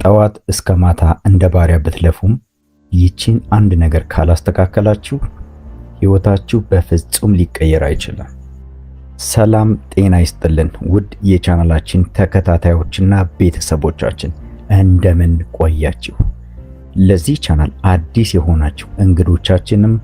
ከጠዋት እስከ ማታ እንደ ባሪያ ብትለፉም ይቺን አንድ ነገር ካላስተካከላችሁ ሕይወታችሁ በፍጹም ሊቀየር አይችልም። ሰላም ጤና ይስጥልን ውድ የቻናላችን ተከታታዮችና ቤተሰቦቻችን እንደምን ቆያችሁ? ለዚህ ቻናል አዲስ የሆናችሁ እንግዶቻችንም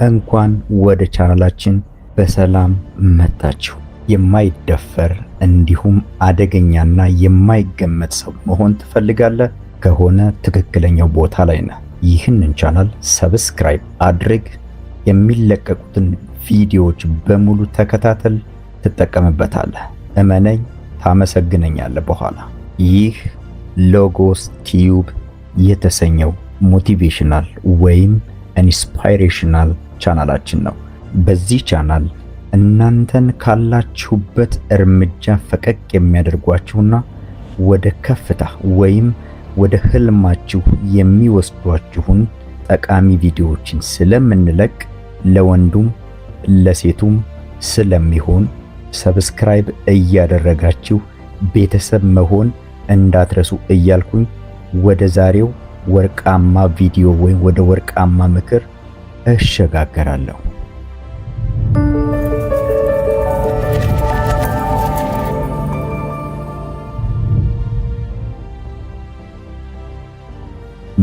እንኳን ወደ ቻናላችን በሰላም መጣችሁ። የማይደፈር እንዲሁም አደገኛና የማይገመት ሰው መሆን ትፈልጋለህ ከሆነ ትክክለኛው ቦታ ላይ ነህ። ይህንን ቻናል ሰብስክራይብ አድርግ፣ የሚለቀቁትን ቪዲዮዎች በሙሉ ተከታተል፣ ትጠቀምበታለህ። እመነኝ፣ ታመሰግነኛለህ በኋላ። ይህ ሎጎስ ቲዩብ የተሰኘው ሞቲቬሽናል ወይም ኢንስፓይሬሽናል ቻናላችን ነው። በዚህ ቻናል እናንተን ካላችሁበት እርምጃ ፈቀቅ የሚያደርጓችሁና ወደ ከፍታ ወይም ወደ ህልማችሁ የሚወስዷችሁን ጠቃሚ ቪዲዮዎችን ስለምንለቅ ለወንዱም ለሴቱም ስለሚሆን ሰብስክራይብ እያደረጋችሁ ቤተሰብ መሆን እንዳትረሱ እያልኩኝ ወደ ዛሬው ወርቃማ ቪዲዮ ወይም ወደ ወርቃማ ምክር እሸጋገራለሁ።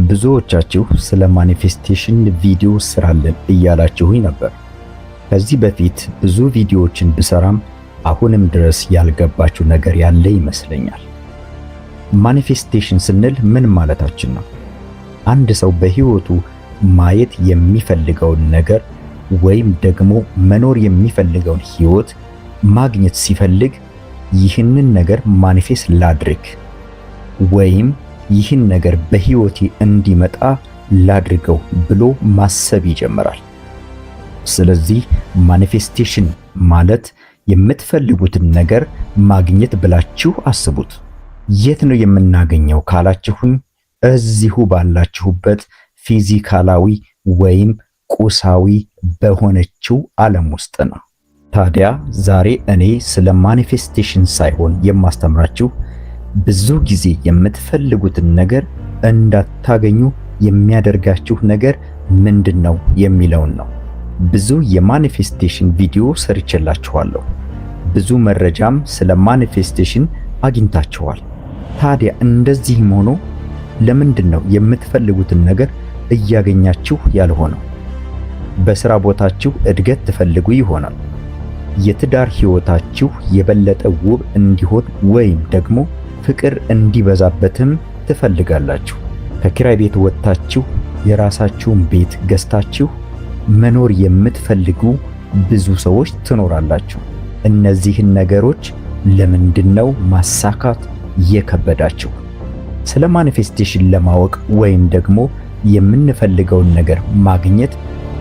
ብዙዎቻችሁ ስለ ማኒፌስቴሽን ቪዲዮ ስራልን እያላችሁኝ ነበር። ከዚህ በፊት ብዙ ቪዲዮዎችን ብሰራም አሁንም ድረስ ያልገባችሁ ነገር ያለ ይመስለኛል። ማኒፌስቴሽን ስንል ምን ማለታችን ነው? አንድ ሰው በህይወቱ ማየት የሚፈልገውን ነገር ወይም ደግሞ መኖር የሚፈልገውን ህይወት ማግኘት ሲፈልግ ይህንን ነገር ማኒፌስት ላድርግ ወይም ይህን ነገር በህይወቴ እንዲመጣ ላድርገው ብሎ ማሰብ ይጀምራል። ስለዚህ ማኒፌስቴሽን ማለት የምትፈልጉትን ነገር ማግኘት ብላችሁ አስቡት። የት ነው የምናገኘው ካላችሁኝ፣ እዚሁ ባላችሁበት ፊዚካላዊ ወይም ቁሳዊ በሆነችው ዓለም ውስጥ ነው። ታዲያ ዛሬ እኔ ስለ ማኒፌስቴሽን ሳይሆን የማስተምራችሁ ብዙ ጊዜ የምትፈልጉትን ነገር እንዳታገኙ የሚያደርጋችሁ ነገር ምንድነው የሚለውን ነው። ብዙ የማኒፌስቴሽን ቪዲዮ ሰርቼላችኋለሁ። ብዙ መረጃም ስለ ማኒፌስቴሽን አግኝታችኋል። ታዲያ እንደዚህም ሆኖ ለምንድነው የምትፈልጉትን ነገር እያገኛችሁ ያልሆነው? በስራ ቦታችሁ እድገት ትፈልጉ ይሆናል። የትዳር ህይወታችሁ የበለጠ ውብ እንዲሆን ወይም ደግሞ ፍቅር እንዲበዛበትም ትፈልጋላችሁ። ከኪራይ ቤት ወጥታችሁ የራሳችሁን ቤት ገዝታችሁ መኖር የምትፈልጉ ብዙ ሰዎች ትኖራላችሁ። እነዚህን ነገሮች ለምንድነው ማሳካት የከበዳችሁ? ስለ ማኒፌስቴሽን ለማወቅ ወይም ደግሞ የምንፈልገውን ነገር ማግኘት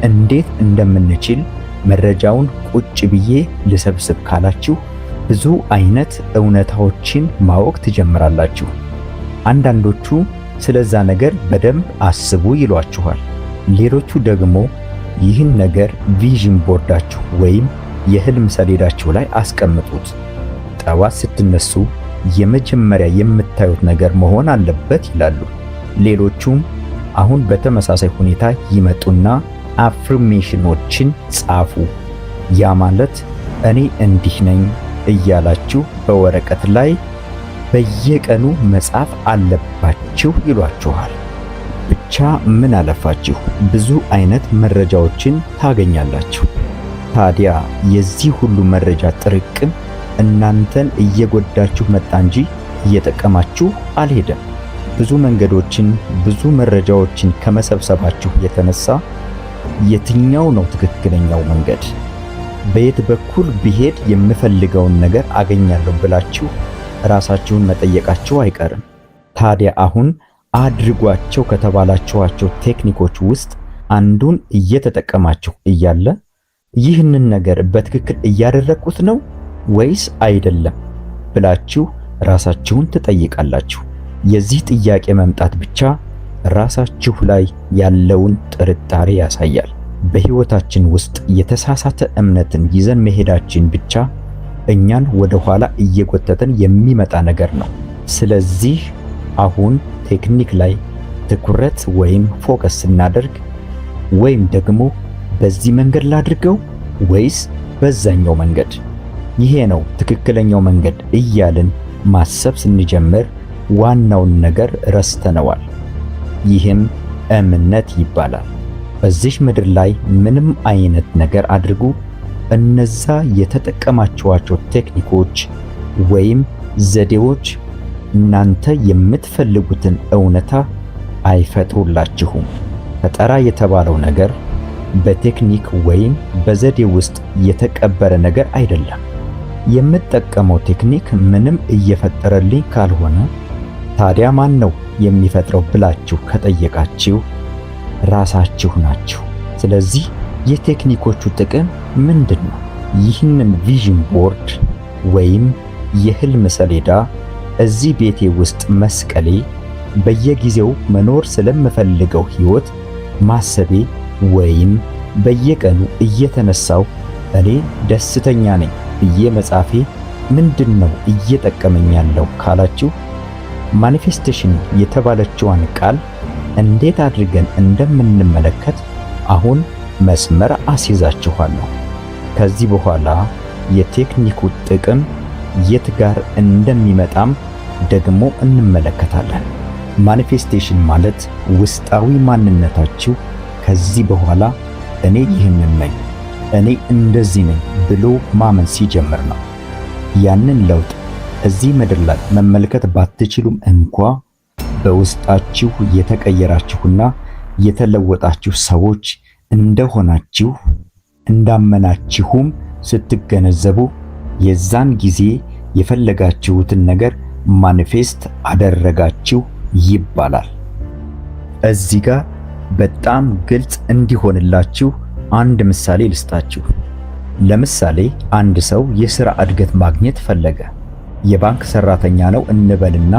እንዴት እንደምንችል መረጃውን ቁጭ ብዬ ልሰብስብ ካላችሁ ብዙ አይነት እውነታዎችን ማወቅ ትጀምራላችሁ። አንዳንዶቹ ስለዛ ነገር በደንብ አስቡ ይሏችኋል። ሌሎቹ ደግሞ ይህን ነገር ቪዥን ቦርዳችሁ ወይም የህልም ሰሌዳችሁ ላይ አስቀምጡት። ጠዋት ስትነሱ የመጀመሪያ የምታዩት ነገር መሆን አለበት ይላሉ። ሌሎቹም አሁን በተመሳሳይ ሁኔታ ይመጡና አፍርሜሽኖችን ጻፉ። ያ ማለት እኔ እንዲህ ነኝ እያላችሁ በወረቀት ላይ በየቀኑ መጻፍ አለባችሁ ይሏችኋል። ብቻ ምን አለፋችሁ ብዙ አይነት መረጃዎችን ታገኛላችሁ። ታዲያ የዚህ ሁሉ መረጃ ጥርቅም እናንተን እየጎዳችሁ መጣ እንጂ እየጠቀማችሁ አልሄደም። ብዙ መንገዶችን ብዙ መረጃዎችን ከመሰብሰባችሁ የተነሳ የትኛው ነው ትክክለኛው መንገድ? በየት በኩል ብሄድ የምፈልገውን ነገር አገኛለሁ ብላችሁ ራሳችሁን መጠየቃችሁ አይቀርም። ታዲያ አሁን አድርጓቸው ከተባላችኋቸው ቴክኒኮች ውስጥ አንዱን እየተጠቀማችሁ እያለ ይህንን ነገር በትክክል እያደረኩት ነው ወይስ አይደለም ብላችሁ ራሳችሁን ትጠይቃላችሁ። የዚህ ጥያቄ መምጣት ብቻ ራሳችሁ ላይ ያለውን ጥርጣሬ ያሳያል። በህይወታችን ውስጥ የተሳሳተ እምነትን ይዘን መሄዳችን ብቻ እኛን ወደ ኋላ እየጎተተን የሚመጣ ነገር ነው። ስለዚህ አሁን ቴክኒክ ላይ ትኩረት ወይም ፎከስ ስናደርግ ወይም ደግሞ በዚህ መንገድ ላድርገው ወይስ በዛኛው መንገድ፣ ይሄ ነው ትክክለኛው መንገድ እያልን ማሰብ ስንጀምር ዋናውን ነገር ረስተነዋል። ይህም እምነት ይባላል። በዚህ ምድር ላይ ምንም አይነት ነገር አድርጉ፣ እነዛ የተጠቀማችኋቸው ቴክኒኮች ወይም ዘዴዎች እናንተ የምትፈልጉትን እውነታ አይፈጥሩላችሁም። ፈጠራ የተባለው ነገር በቴክኒክ ወይም በዘዴ ውስጥ የተቀበረ ነገር አይደለም። የምትጠቀመው ቴክኒክ ምንም እየፈጠረልኝ ካልሆነ ታዲያ ማን ነው የሚፈጥረው ብላችሁ ከጠየቃችሁ ራሳችሁ ናችሁ። ስለዚህ የቴክኒኮቹ ጥቅም ምንድን ነው? ይህንን ቪዥን ቦርድ ወይም የህልም ሰሌዳ እዚህ ቤቴ ውስጥ መስቀሌ በየጊዜው መኖር ስለምፈልገው ህይወት ማሰቤ ወይም በየቀኑ እየተነሳው እኔ ደስተኛ ነኝ ብዬ መጻፌ ምንድነው እየጠቀመኝ ያለው ካላችሁ፣ ማኒፌስቴሽን የተባለችዋን ቃል እንዴት አድርገን እንደምንመለከት አሁን መስመር አስይዛችኋለሁ። ከዚህ በኋላ የቴክኒኩ ጥቅም የት ጋር እንደሚመጣም ደግሞ እንመለከታለን። ማኒፌስቴሽን ማለት ውስጣዊ ማንነታችሁ ከዚህ በኋላ እኔ ይህንን ነኝ፣ እኔ እንደዚህ ነኝ ብሎ ማመን ሲጀምር ነው። ያንን ለውጥ እዚህ ምድር ላይ መመልከት ባትችሉም እንኳ በውስጣችሁ የተቀየራችሁና የተለወጣችሁ ሰዎች እንደሆናችሁ እንዳመናችሁም ስትገነዘቡ የዛን ጊዜ የፈለጋችሁትን ነገር ማኒፌስት አደረጋችሁ ይባላል። እዚህ ጋር በጣም ግልጽ እንዲሆንላችሁ አንድ ምሳሌ ልስጣችሁ። ለምሳሌ አንድ ሰው የሥራ እድገት ማግኘት ፈለገ። የባንክ ሰራተኛ ነው እንበልና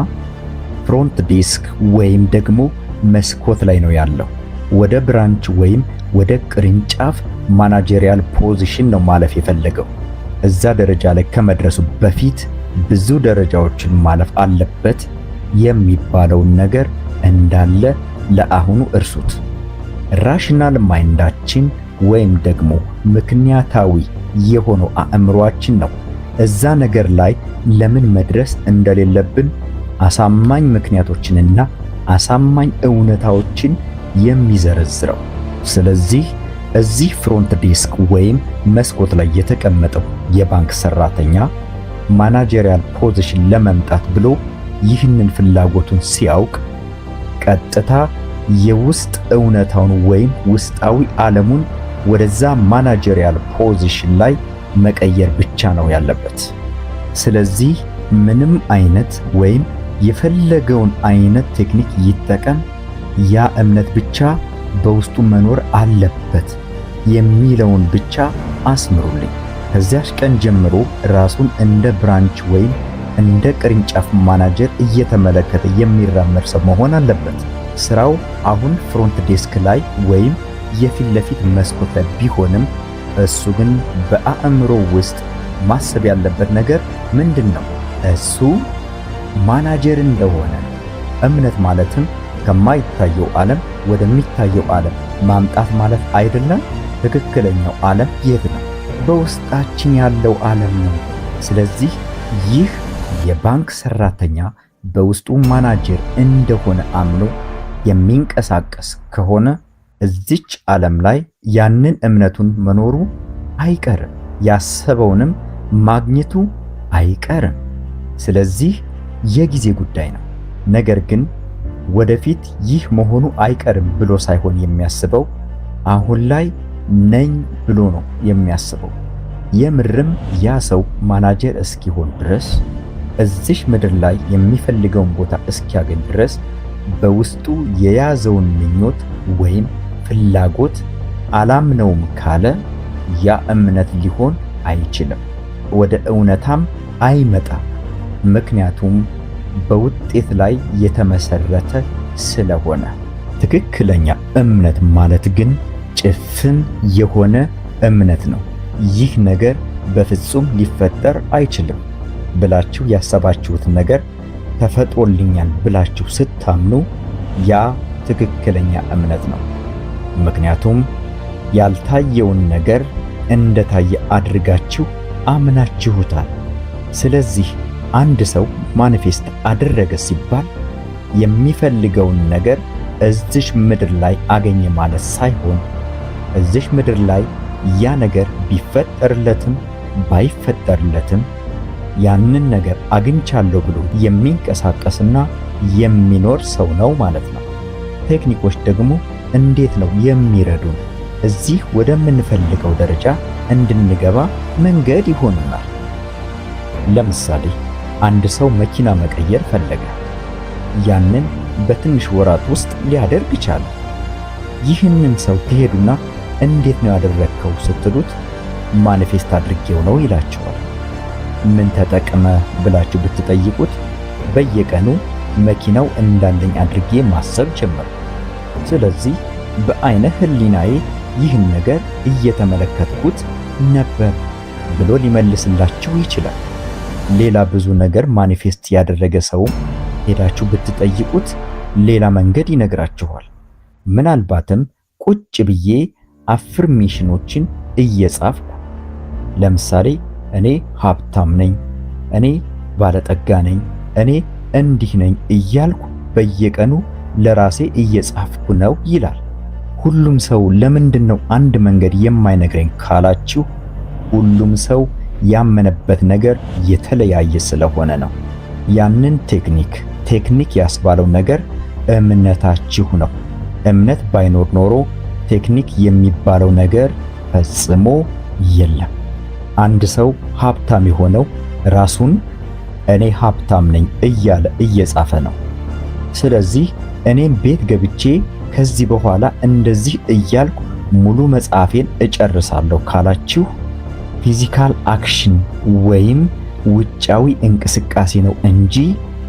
ፍሮንት ዴስክ ወይም ደግሞ መስኮት ላይ ነው ያለው። ወደ ብራንች ወይም ወደ ቅርንጫፍ ማናጀሪያል ፖዚሽን ነው ማለፍ የፈለገው። እዛ ደረጃ ላይ ከመድረሱ በፊት ብዙ ደረጃዎችን ማለፍ አለበት የሚባለውን ነገር እንዳለ ለአሁኑ እርሱት። ራሽናል ማይንዳችን ወይም ደግሞ ምክንያታዊ የሆነው አእምሮአችን ነው እዛ ነገር ላይ ለምን መድረስ እንደሌለብን አሳማኝ ምክንያቶችንና አሳማኝ እውነታዎችን የሚዘረዝረው። ስለዚህ እዚህ ፍሮንት ዴስክ ወይም መስኮት ላይ የተቀመጠው የባንክ ሰራተኛ ማናጀሪያል ፖዚሽን ለመምጣት ብሎ ይህንን ፍላጎቱን ሲያውቅ ቀጥታ የውስጥ እውነታውን ወይም ውስጣዊ ዓለሙን ወደዛ ማናጀሪያል ፖዚሽን ላይ መቀየር ብቻ ነው ያለበት። ስለዚህ ምንም አይነት ወይም የፈለገውን አይነት ቴክኒክ ይጠቀም፣ ያ እምነት ብቻ በውስጡ መኖር አለበት የሚለውን ብቻ አስምሩልኝ። ከዚያች ቀን ጀምሮ ራሱን እንደ ብራንች ወይም እንደ ቅርንጫፍ ማናጀር እየተመለከተ የሚራመድ ሰው መሆን አለበት። ስራው አሁን ፍሮንት ዴስክ ላይ ወይም የፊት ለፊት መስኮት ላይ ቢሆንም እሱ ግን በአእምሮ ውስጥ ማሰብ ያለበት ነገር ምንድነው? እሱ ማናጀር እንደሆነ እምነት ማለትም ከማይታየው ዓለም ወደሚታየው ዓለም ማምጣት ማለት አይደለም። ትክክለኛው ዓለም የት ነው? በውስጣችን ያለው ዓለም ነው። ስለዚህ ይህ የባንክ ሰራተኛ በውስጡ ማናጀር እንደሆነ አምኖ የሚንቀሳቀስ ከሆነ እዚች ዓለም ላይ ያንን እምነቱን መኖሩ አይቀርም፣ ያሰበውንም ማግኘቱ አይቀርም። ስለዚህ የጊዜ ጉዳይ ነው። ነገር ግን ወደፊት ይህ መሆኑ አይቀርም ብሎ ሳይሆን የሚያስበው አሁን ላይ ነኝ ብሎ ነው የሚያስበው። የምርም ያ ሰው ማናጀር እስኪሆን ድረስ እዚሽ ምድር ላይ የሚፈልገውን ቦታ እስኪያገኝ ድረስ በውስጡ የያዘውን ምኞት ወይም ፍላጎት አላምነውም ካለ ያ እምነት ሊሆን አይችልም፣ ወደ እውነታም አይመጣም። ምክንያቱም በውጤት ላይ የተመሰረተ ስለሆነ። ትክክለኛ እምነት ማለት ግን ጭፍን የሆነ እምነት ነው። ይህ ነገር በፍጹም ሊፈጠር አይችልም ብላችሁ ያሰባችሁት ነገር ተፈጥሮልኛል ብላችሁ ስታምኑ ያ ትክክለኛ እምነት ነው። ምክንያቱም ያልታየውን ነገር እንደታየ አድርጋችሁ አምናችሁታል። ስለዚህ አንድ ሰው ማኒፌስት አደረገ ሲባል የሚፈልገውን ነገር እዚሽ ምድር ላይ አገኘ ማለት ሳይሆን እዚሽ ምድር ላይ ያ ነገር ቢፈጠርለትም ባይፈጠርለትም ያንን ነገር አግኝቻለሁ ብሎ የሚንቀሳቀስና የሚኖር ሰው ነው ማለት ነው። ቴክኒኮች ደግሞ እንዴት ነው የሚረዱን? እዚህ ወደምንፈልገው ደረጃ እንድንገባ መንገድ ይሆኑናል። ለምሳሌ አንድ ሰው መኪና መቀየር ፈለገ። ያንን በትንሽ ወራት ውስጥ ሊያደርግ ይችላል። ይህንን ሰው ትሄዱና እንዴት ነው ያደረግከው ስትሉት ማኒፌስት አድርጌው ነው ይላችኋል። ምን ተጠቅመ ብላችሁ ብትጠይቁት በየቀኑ መኪናው እንዳለኝ አድርጌ ማሰብ ጀመር። ስለዚህ በአይነ ህሊናዬ ይህን ነገር እየተመለከትኩት ነበር ብሎ ሊመልስላችሁ ይችላል። ሌላ ብዙ ነገር ማኒፌስት ያደረገ ሰው ሄዳችሁ ብትጠይቁት ሌላ መንገድ ይነግራችኋል። ምናልባትም ቁጭ ብዬ አፍርሜሽኖችን እየጻፍኩ ለምሳሌ እኔ ሀብታም ነኝ፣ እኔ ባለጠጋ ነኝ፣ እኔ እንዲህ ነኝ እያልኩ በየቀኑ ለራሴ እየጻፍኩ ነው ይላል። ሁሉም ሰው ለምንድን ነው አንድ መንገድ የማይነግረኝ ካላችሁ ሁሉም ሰው ያመነበት ነገር የተለያየ ስለሆነ ነው። ያንን ቴክኒክ ያስባለው ነገር እምነታችሁ ነው። እምነት ባይኖር ኖሮ ቴክኒክ የሚባለው ነገር ፈጽሞ የለም። አንድ ሰው ሀብታም የሆነው ራሱን እኔ ሀብታም ነኝ እያለ እየጻፈ ነው። ስለዚህ እኔም ቤት ገብቼ ከዚህ በኋላ እንደዚህ እያልኩ ሙሉ መጽሐፌን እጨርሳለሁ ካላችሁ ፊዚካል አክሽን ወይም ውጫዊ እንቅስቃሴ ነው እንጂ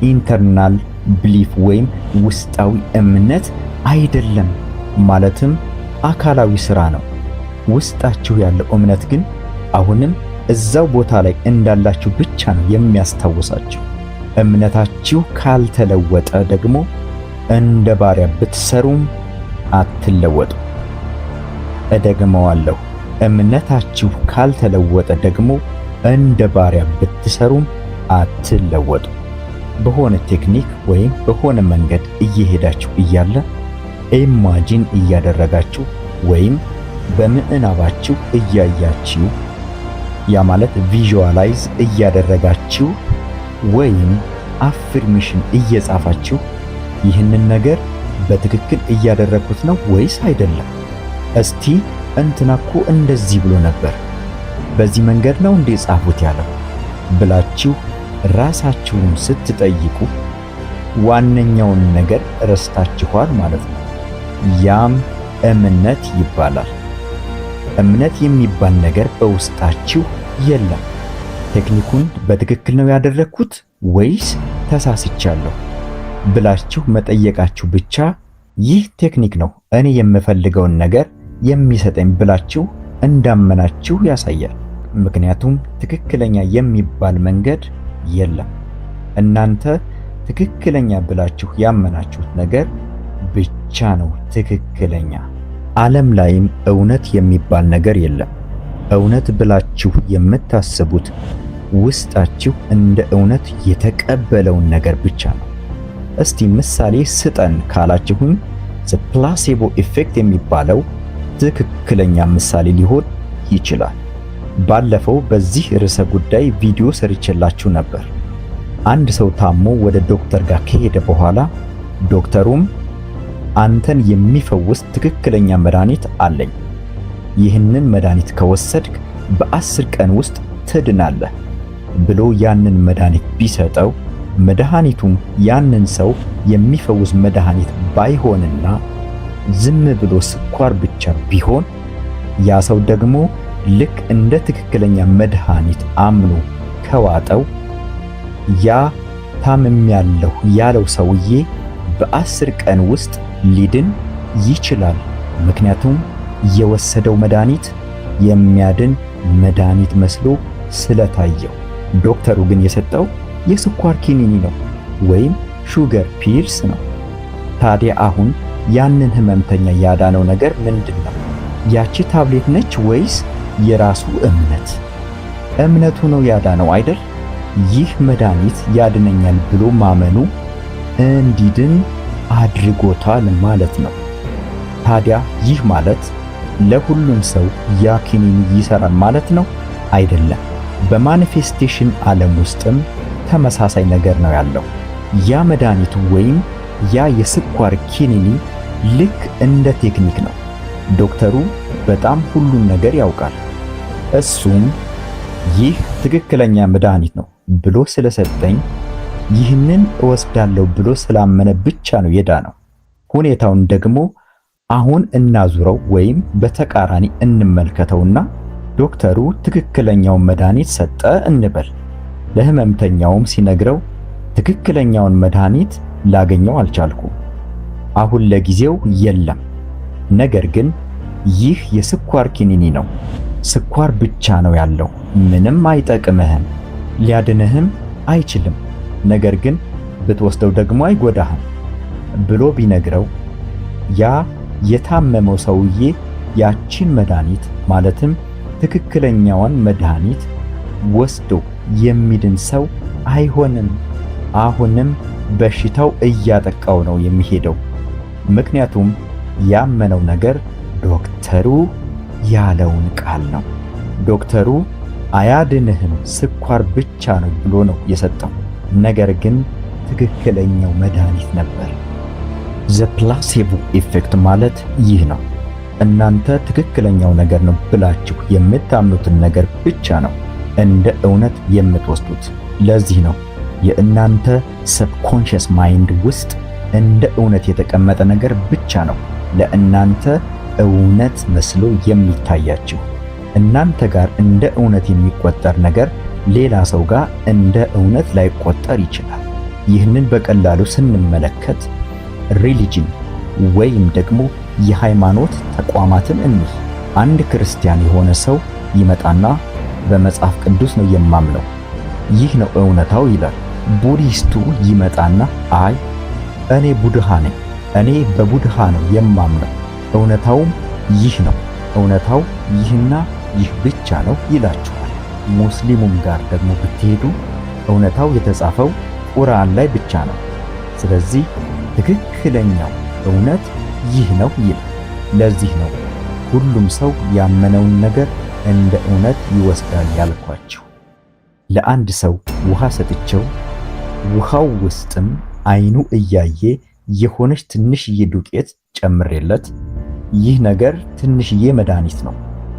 ኢንተርናል ብሊፍ ወይም ውስጣዊ እምነት አይደለም። ማለትም አካላዊ ስራ ነው። ውስጣችሁ ያለው እምነት ግን አሁንም እዛው ቦታ ላይ እንዳላችሁ ብቻ ነው የሚያስታውሳችሁ። እምነታችሁ ካልተለወጠ ደግሞ እንደ ባሪያ ብትሰሩም አትለወጡ። እደግመዋለሁ፣ እምነታችሁ ካልተለወጠ ደግሞ እንደ ባሪያ ብትሰሩም አትለወጡ። በሆነ ቴክኒክ ወይም በሆነ መንገድ እየሄዳችሁ እያለ ኢማጂን እያደረጋችሁ ወይም በምዕናባችሁ እያያችሁ ያ ማለት ቪዥዋላይዝ እያደረጋችሁ ወይም አፍርሜሽን እየጻፋችሁ ይህንን ነገር በትክክል እያደረኩት ነው ወይስ አይደለም? እስቲ እንትናኩ እንደዚህ ብሎ ነበር፣ በዚህ መንገድ ነው እንዴ ጻፉት ያለው ብላችሁ ራሳችሁን ስትጠይቁ ዋነኛውን ነገር ረስታችኋል ማለት ነው። ያም እምነት ይባላል። እምነት የሚባል ነገር በውስጣችሁ የለም። ቴክኒኩን በትክክል ነው ያደረኩት ወይስ ተሳስቻለሁ ብላችሁ መጠየቃችሁ ብቻ ይህ ቴክኒክ ነው እኔ የምፈልገውን ነገር የሚሰጠኝ ብላችሁ እንዳመናችሁ ያሳያል። ምክንያቱም ትክክለኛ የሚባል መንገድ የለም። እናንተ ትክክለኛ ብላችሁ ያመናችሁት ነገር ብቻ ነው ትክክለኛ። ዓለም ላይም እውነት የሚባል ነገር የለም። እውነት ብላችሁ የምታስቡት ውስጣችሁ እንደ እውነት የተቀበለውን ነገር ብቻ ነው። እስቲ ምሳሌ ስጠን ካላችሁኝ ፕላሴቦ ኢፌክት የሚባለው ትክክለኛ ምሳሌ ሊሆን ይችላል። ባለፈው በዚህ ርዕሰ ጉዳይ ቪዲዮ ሰርቼላችሁ ነበር። አንድ ሰው ታሞ ወደ ዶክተር ጋር ከሄደ በኋላ ዶክተሩም አንተን የሚፈውስ ትክክለኛ መድኃኒት አለኝ፣ ይህንን መድኃኒት ከወሰድክ በ10 ቀን ውስጥ ትድናለህ ብሎ ያንን መድኃኒት ቢሰጠው መድኃኒቱም ያንን ሰው የሚፈውስ መድኃኒት ባይሆንና ዝም ብሎ ስኳር ብቻ ቢሆን ያ ሰው ደግሞ ልክ እንደ ትክክለኛ መድኃኒት አምኖ ከዋጠው ያ ታምሜያለሁ ያለው ሰውዬ በ10 ቀን ውስጥ ሊድን ይችላል። ምክንያቱም የወሰደው መድኃኒት የሚያድን መድኃኒት መስሎ ስለታየው። ዶክተሩ ግን የሰጠው የስኳር ኪኒኒ ነው። ወይም ሹገር ፒልስ ነው። ታዲያ አሁን ያንን ህመምተኛ ያዳነው ነገር ምንድን ነው? ያቺ ታብሌት ነች ወይስ የራሱ እምነት? እምነቱ ነው ያዳነው አይደል? ይህ መድኃኒት ያድነኛል ብሎ ማመኑ እንዲድን አድርጎታል ማለት ነው። ታዲያ ይህ ማለት ለሁሉም ሰው ያ ኪኒን ይሰራል ማለት ነው አይደለም። በማኒፌስቴሽን ዓለም ውስጥም ተመሳሳይ ነገር ነው ያለው። ያ መድኃኒቱ ወይም ያ የስኳር ኪኒኒ ልክ እንደ ቴክኒክ ነው። ዶክተሩ በጣም ሁሉን ነገር ያውቃል። እሱም ይህ ትክክለኛ መድኃኒት ነው ብሎ ስለሰጠኝ ይህንን እወስዳለሁ ብሎ ስላመነ ብቻ ነው የዳነው። ሁኔታውን ደግሞ አሁን እናዙረው ወይም በተቃራኒ እንመልከተውና ዶክተሩ ትክክለኛውን መድኃኒት ሰጠ እንበል። ለህመምተኛውም ሲነግረው ትክክለኛውን መድኃኒት ላገኘው አልቻልኩም፣ አሁን ለጊዜው የለም። ነገር ግን ይህ የስኳር ኪኒኒ ነው፣ ስኳር ብቻ ነው ያለው፣ ምንም አይጠቅምህም፣ ሊያድንህም አይችልም፣ ነገር ግን ብትወስደው ደግሞ አይጎዳህም ብሎ ቢነግረው ያ የታመመው ሰውዬ ያቺን መድኃኒት ማለትም ትክክለኛዋን መድኃኒት ወስዶ የሚድን ሰው አይሆንም። አሁንም በሽታው እያጠቃው ነው የሚሄደው። ምክንያቱም ያመነው ነገር ዶክተሩ ያለውን ቃል ነው። ዶክተሩ አያድንህም ስኳር ብቻ ነው ብሎ ነው የሰጠው። ነገር ግን ትክክለኛው መድኃኒት ነበር። ዘ ፕላሴቦ ኢፌክት ማለት ይህ ነው። እናንተ ትክክለኛው ነገር ነው ብላችሁ የምታምኑትን ነገር ብቻ ነው እንደ እውነት የምትወስዱት። ለዚህ ነው የእናንተ ሰብኮንሺየስ ማይንድ ውስጥ እንደ እውነት የተቀመጠ ነገር ብቻ ነው ለእናንተ እውነት መስሎ የሚታያችሁ። እናንተ ጋር እንደ እውነት የሚቆጠር ነገር ሌላ ሰው ጋር እንደ እውነት ላይቆጠር ይችላል። ይህንን በቀላሉ ስንመለከት ሪሊጅን ወይም ደግሞ የሃይማኖት ተቋማትን እንይ። አንድ ክርስቲያን የሆነ ሰው ይመጣና በመጽሐፍ ቅዱስ ነው የማምነው፣ ይህ ነው እውነታው ይላል። ቡዲስቱ ይመጣና አይ እኔ ቡድሃ ነኝ፣ እኔ በቡድሃ ነው የማምነው፣ እውነታውም ይህ ነው፣ እውነታው ይህና ይህ ብቻ ነው ይላችኋል። ሙስሊሙም ጋር ደግሞ ብትሄዱ እውነታው የተጻፈው ቁርአን ላይ ብቻ ነው፣ ስለዚህ ትክክለኛው እውነት ይህ ነው ይላል። ለዚህ ነው ሁሉም ሰው ያመነውን ነገር እንደ እውነት ይወስዳል ያልኳችሁ። ለአንድ ሰው ውሃ ሰጥቼው ውሃው ውስጥም አይኑ እያየ የሆነች ትንሽዬ ዱቄት ጨምሬለት ይህ ነገር ትንሽዬ መድኃኒት ነው፣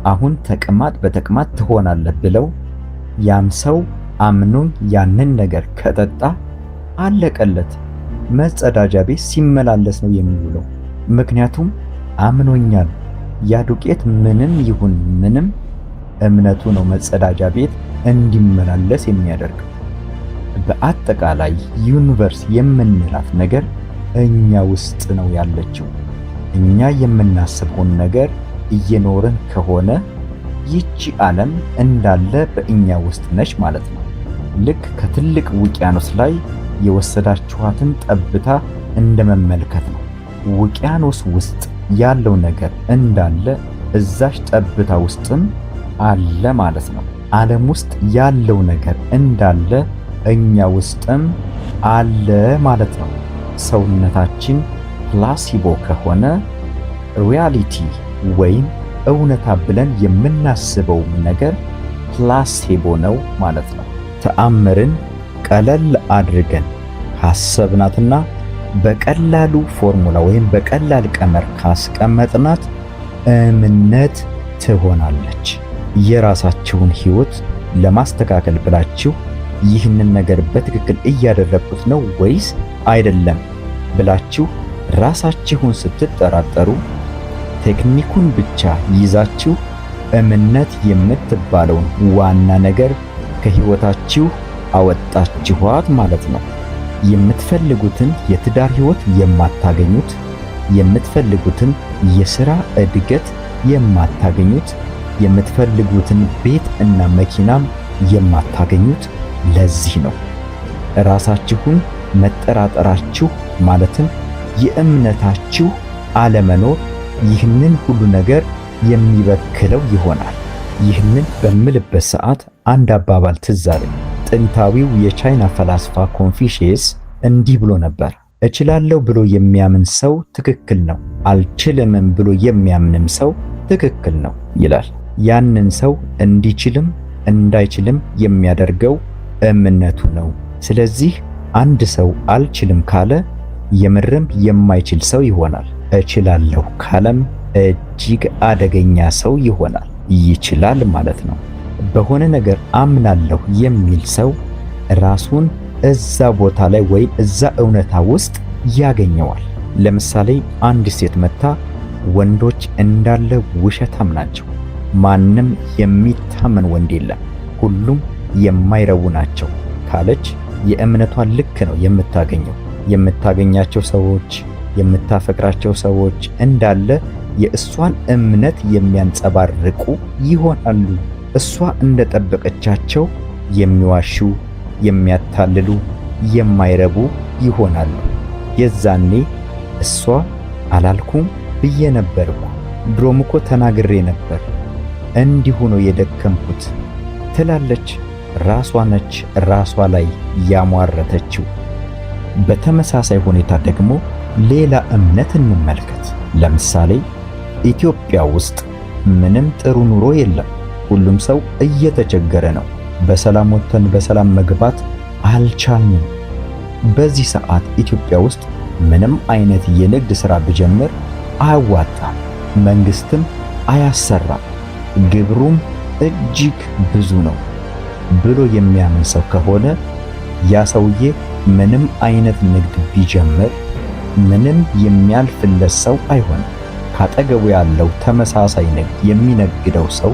አሁን ተቅማጥ በተቅማጥ ትሆናለህ ብለው ያም ሰው አምኖኝ ያንን ነገር ከጠጣ አለቀለት። መጸዳጃ ቤት ሲመላለስ ነው የሚውለው። ምክንያቱም አምኖኛል። ያ ዱቄት ምንም ይሁን ምንም እምነቱ ነው መጸዳጃ ቤት እንዲመላለስ የሚያደርገው። በአጠቃላይ ዩኒቨርስ የምንላት ነገር እኛ ውስጥ ነው ያለችው። እኛ የምናስበውን ነገር እየኖርን ከሆነ ይቺ ዓለም እንዳለ በእኛ ውስጥ ነች ማለት ነው። ልክ ከትልቅ ውቅያኖስ ላይ የወሰዳችኋትን ጠብታ እንደመመልከት ነው። ውቅያኖስ ውስጥ ያለው ነገር እንዳለ እዛች ጠብታ ውስጥም አለ ማለት ነው። ዓለም ውስጥ ያለው ነገር እንዳለ እኛ ውስጥም አለ ማለት ነው። ሰውነታችን ፕላሲቦ ከሆነ ሪያሊቲ ወይም እውነታ ብለን የምናስበው ነገር ፕላሴቦ ነው ማለት ነው። ተአምርን ቀለል አድርገን ካሰብናትና በቀላሉ ፎርሙላ ወይም በቀላል ቀመር ካስቀመጥናት እምነት ትሆናለች። የራሳችሁን ሕይወት ለማስተካከል ብላችሁ ይህንን ነገር በትክክል እያደረግኩት ነው ወይስ አይደለም ብላችሁ ራሳችሁን ስትጠራጠሩ ቴክኒኩን ብቻ ይዛችሁ እምነት የምትባለውን ዋና ነገር ከሕይወታችሁ አወጣችኋት ማለት ነው። የምትፈልጉትን የትዳር ሕይወት የማታገኙት፣ የምትፈልጉትን የሥራ እድገት የማታገኙት፣ የምትፈልጉትን ቤት እና መኪናም የማታገኙት ለዚህ ነው። ራሳችሁን መጠራጠራችሁ ማለትም የእምነታችሁ አለመኖር ይህንን ሁሉ ነገር የሚበክለው ይሆናል። ይህንን በምልበት ሰዓት አንድ አባባል ትዝ አለኝ። ጥንታዊው የቻይና ፈላስፋ ኮንፊሽየስ እንዲህ ብሎ ነበር፣ እችላለሁ ብሎ የሚያምን ሰው ትክክል ነው፣ አልችልምም ብሎ የሚያምንም ሰው ትክክል ነው ይላል። ያንን ሰው እንዲችልም እንዳይችልም የሚያደርገው እምነቱ ነው። ስለዚህ አንድ ሰው አልችልም ካለ የምርም የማይችል ሰው ይሆናል። እችላለሁ ካለም እጅግ አደገኛ ሰው ይሆናል። ይችላል ማለት ነው። በሆነ ነገር አምናለሁ የሚል ሰው ራሱን እዛ ቦታ ላይ ወይም እዛ እውነታ ውስጥ ያገኘዋል። ለምሳሌ አንድ ሴት መታ ወንዶች እንዳለ ውሸታም ናቸው፣ ማንም የሚታመን ወንድ የለም፣ ሁሉም የማይረቡ ናቸው ካለች የእምነቷን ልክ ነው የምታገኘው። የምታገኛቸው ሰዎች፣ የምታፈቅራቸው ሰዎች እንዳለ የእሷን እምነት የሚያንጸባርቁ ይሆናሉ። እሷ እንደጠበቀቻቸው የሚዋሹ፣ የሚያታልሉ፣ የማይረቡ ይሆናሉ። የዛኔ እሷ አላልኩም ብዬ ነበርኩ፣ ድሮም እኮ ተናግሬ ነበር፣ እንዲሁ ነው የደከምኩት ትላለች። ራሷ ነች ራሷ ላይ ያሟረተችው። በተመሳሳይ ሁኔታ ደግሞ ሌላ እምነት እንመልከት። ለምሳሌ ኢትዮጵያ ውስጥ ምንም ጥሩ ኑሮ የለም። ሁሉም ሰው እየተቸገረ ነው። በሰላም ወጥተን በሰላም መግባት አልቻልንም። በዚህ ሰዓት ኢትዮጵያ ውስጥ ምንም አይነት የንግድ ሥራ ብጀምር አያዋጣም፣ መንግስትም አያሰራም፣ ግብሩም እጅግ ብዙ ነው ብሎ የሚያምን ሰው ከሆነ ያ ሰውዬ ምንም አይነት ንግድ ቢጀምር ምንም የሚያልፍለት ሰው አይሆንም። ካጠገቡ ያለው ተመሳሳይ ንግድ የሚነግደው ሰው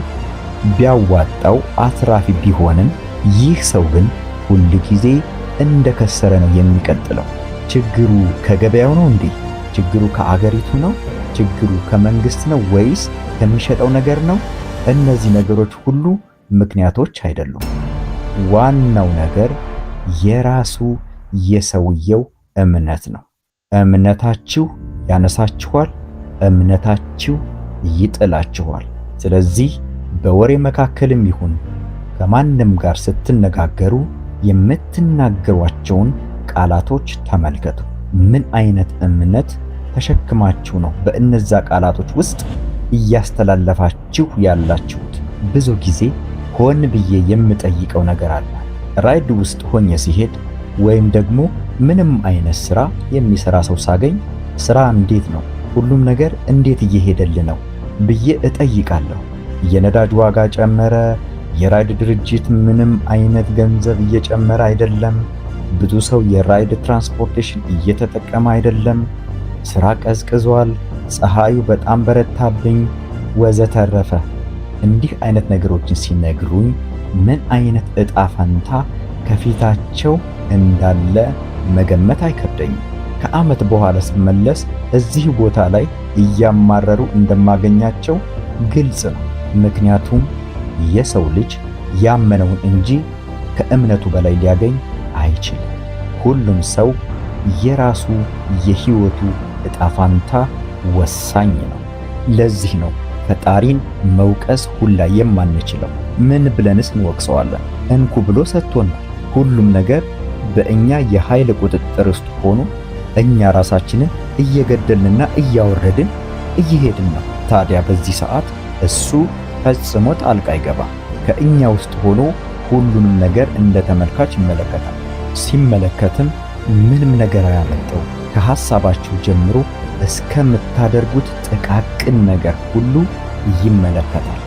ቢያዋጣው አትራፊ ቢሆንም ይህ ሰው ግን ሁል ጊዜ እንደከሰረ ነው የሚቀጥለው። ችግሩ ከገበያው ነው እንዴ? ችግሩ ከአገሪቱ ነው? ችግሩ ከመንግስት ነው ወይስ ከሚሸጠው ነገር ነው? እነዚህ ነገሮች ሁሉ ምክንያቶች አይደሉም። ዋናው ነገር የራሱ የሰውየው እምነት ነው። እምነታችሁ ያነሳችኋል፣ እምነታችሁ ይጥላችኋል። ስለዚህ በወሬ መካከልም ይሁን ከማንም ጋር ስትነጋገሩ የምትናገሯቸውን ቃላቶች ተመልከቱ። ምን አይነት እምነት ተሸክማችሁ ነው በእነዛ ቃላቶች ውስጥ እያስተላለፋችሁ ያላችሁት? ብዙ ጊዜ ሆን ብዬ የምጠይቀው ነገር አለ። ራይድ ውስጥ ሆኜ ሲሄድ ወይም ደግሞ ምንም አይነት ስራ የሚሰራ ሰው ሳገኝ ስራ እንዴት ነው፣ ሁሉም ነገር እንዴት እየሄደልህ ነው ብዬ እጠይቃለሁ። የነዳጅ ዋጋ ጨመረ፣ የራይድ ድርጅት ምንም አይነት ገንዘብ እየጨመረ አይደለም፣ ብዙ ሰው የራይድ ትራንስፖርቴሽን እየተጠቀመ አይደለም፣ ስራ ቀዝቅዟል፣ ፀሐዩ በጣም በረታብኝ ወዘተረፈ። እንዲህ አይነት ነገሮችን ሲነግሩኝ ምን አይነት እጣ ፈንታ ከፊታቸው እንዳለ መገመት አይከብደኝም። ከዓመት በኋላ ስመለስ እዚህ ቦታ ላይ እያማረሩ እንደማገኛቸው ግልጽ ነው። ምክንያቱም የሰው ልጅ ያመነውን እንጂ ከእምነቱ በላይ ሊያገኝ አይችልም። ሁሉም ሰው የራሱ የህይወቱ እጣ ፈንታ ወሳኝ ነው። ለዚህ ነው ፈጣሪን መውቀስ ሁላ የማንችለው። ምን ብለንስ እንወቅሰዋለን? እንኩ ብሎ ሰጥቶናል። ሁሉም ነገር በእኛ የኃይል ቁጥጥር ውስጥ ሆኖ እኛ ራሳችንን እየገደልንና እያወረድን እየሄድን ነው። ታዲያ በዚህ ሰዓት እሱ ፈጽሞ ጣልቃ አይገባም። ከእኛ ውስጥ ሆኖ ሁሉንም ነገር እንደ ተመልካች ይመለከታል። ሲመለከትም ምንም ነገር አያመልጠው። ከሐሳባችሁ ጀምሮ እስከምታደርጉት ጥቃቅን ነገር ሁሉ ይመለከታል።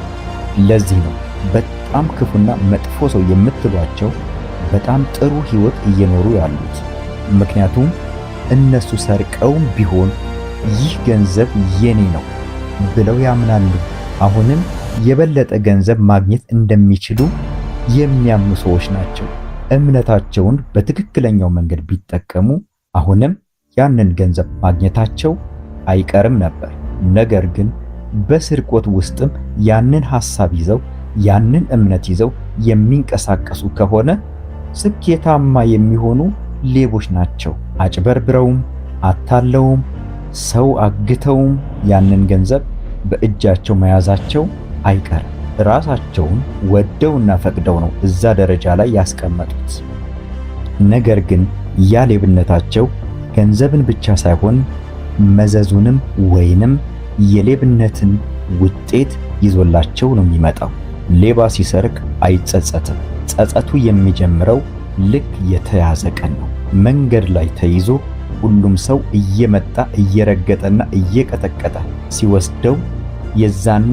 ለዚህ ነው በጣም ክፉና መጥፎ ሰው የምትሏቸው በጣም ጥሩ ህይወት እየኖሩ ያሉት። ምክንያቱም እነሱ ሰርቀውም ቢሆን ይህ ገንዘብ የኔ ነው ብለው ያምናሉ። አሁንም የበለጠ ገንዘብ ማግኘት እንደሚችሉ የሚያምኑ ሰዎች ናቸው። እምነታቸውን በትክክለኛው መንገድ ቢጠቀሙ አሁንም ያንን ገንዘብ ማግኘታቸው አይቀርም ነበር። ነገር ግን በስርቆት ውስጥም ያንን ሐሳብ ይዘው ያንን እምነት ይዘው የሚንቀሳቀሱ ከሆነ ስኬታማ የሚሆኑ ሌቦች ናቸው። አጭበርብረውም አታለውም ሰው አግተውም ያንን ገንዘብ በእጃቸው መያዛቸው አይቀርም። ራሳቸውን ወደውና ፈቅደው ነው እዛ ደረጃ ላይ ያስቀመጡት። ነገር ግን ያ ሌብነታቸው ገንዘብን ብቻ ሳይሆን መዘዙንም ወይንም የሌብነትን ውጤት ይዞላቸው ነው የሚመጣው። ሌባ ሲሰርቅ አይጸጸትም። ጸጸቱ የሚጀምረው ልክ የተያዘ ቀን ነው። መንገድ ላይ ተይዞ ሁሉም ሰው እየመጣ እየረገጠና እየቀጠቀጠ ሲወስደው የዛኔ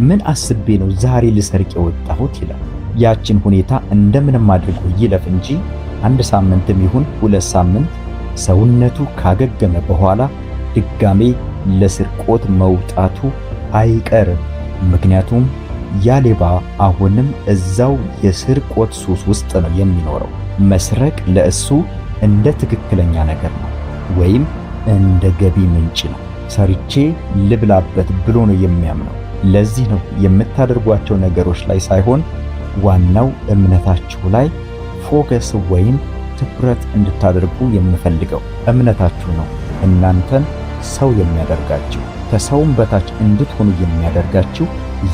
ምን አስቤ ነው ዛሬ ልሰርቅ የወጣሁት ይላል። ያችን ሁኔታ እንደምንም አድርጎ ይለፍ እንጂ 1 ሳምንትም ይሁን 2 ሳምንት ሰውነቱ ካገገመ በኋላ ድጋሜ ለስርቆት መውጣቱ አይቀርም። ምክንያቱም ያ ሌባ አሁንም እዛው የስርቆት ሱስ ውስጥ ነው የሚኖረው። መስረቅ ለእሱ እንደ ትክክለኛ ነገር ነው ወይም እንደ ገቢ ምንጭ ነው። ሰርቼ ልብላበት ብሎ ነው የሚያምነው። ለዚህ ነው የምታደርጓቸው ነገሮች ላይ ሳይሆን ዋናው እምነታችሁ ላይ ፎከስ ወይም ትኩረት እንድታደርጉ የምፈልገው። እምነታችሁ ነው እናንተን ሰው የሚያደርጋችሁ። ከሰውም በታች እንድትሆኑ የሚያደርጋችሁ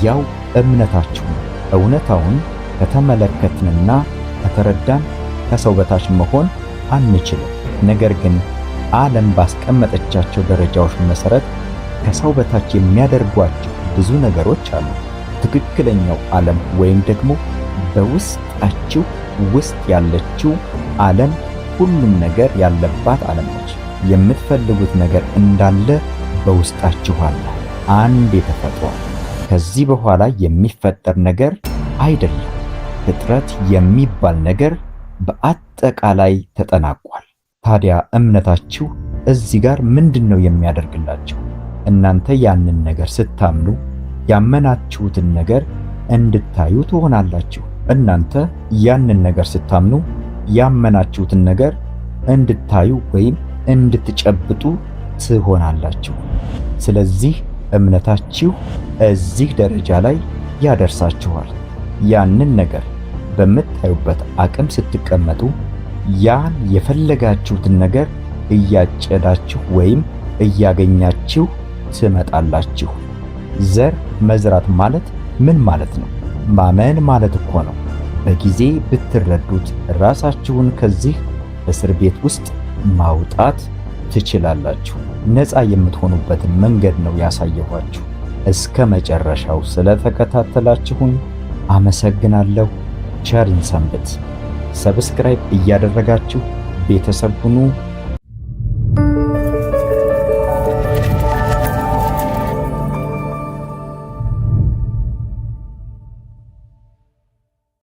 ያው እምነታችሁ ነው። እውነታውን ከተመለከትንና ከተረዳን ከሰው በታች መሆን አንችልም። ነገር ግን ዓለም ባስቀመጠቻቸው ደረጃዎች መሰረት ከሰው በታች የሚያደርጓቸው ብዙ ነገሮች አሉ። ትክክለኛው ዓለም ወይም ደግሞ በውስጣችሁ ውስጥ ያለችው ዓለም ሁሉም ነገር ያለባት ዓለም ነች። የምትፈልጉት ነገር እንዳለ በውስጣችሁ አለ። አንድ የተፈጥሯል። ከዚህ በኋላ የሚፈጠር ነገር አይደለም። ፍጥረት የሚባል ነገር በአጠቃላይ ተጠናቋል። ታዲያ እምነታችሁ እዚህ ጋር ምንድነው የሚያደርግላችሁ? እናንተ ያንን ነገር ስታምኑ ያመናችሁትን ነገር እንድታዩ ትሆናላችሁ። እናንተ ያንን ነገር ስታምኑ ያመናችሁትን ነገር እንድታዩ ወይም እንድትጨብጡ ትሆናላችሁ። ስለዚህ እምነታችሁ እዚህ ደረጃ ላይ ያደርሳችኋል። ያንን ነገር በምታዩበት አቅም ስትቀመጡ ያን የፈለጋችሁትን ነገር እያጨዳችሁ ወይም እያገኛችሁ ትመጣላችሁ። ዘር መዝራት ማለት ምን ማለት ነው? ማመን ማለት እኮ ነው። በጊዜ ብትረዱት ራሳችሁን ከዚህ እስር ቤት ውስጥ ማውጣት ትችላላችሁ። ነፃ የምትሆኑበትን መንገድ ነው ያሳየኋችሁ። እስከ መጨረሻው ስለተከታተላችሁን አመሰግናለሁ። ቸር ሰንብት። ሰብስክራይብ እያደረጋችሁ ቤተሰብ ሁኑ።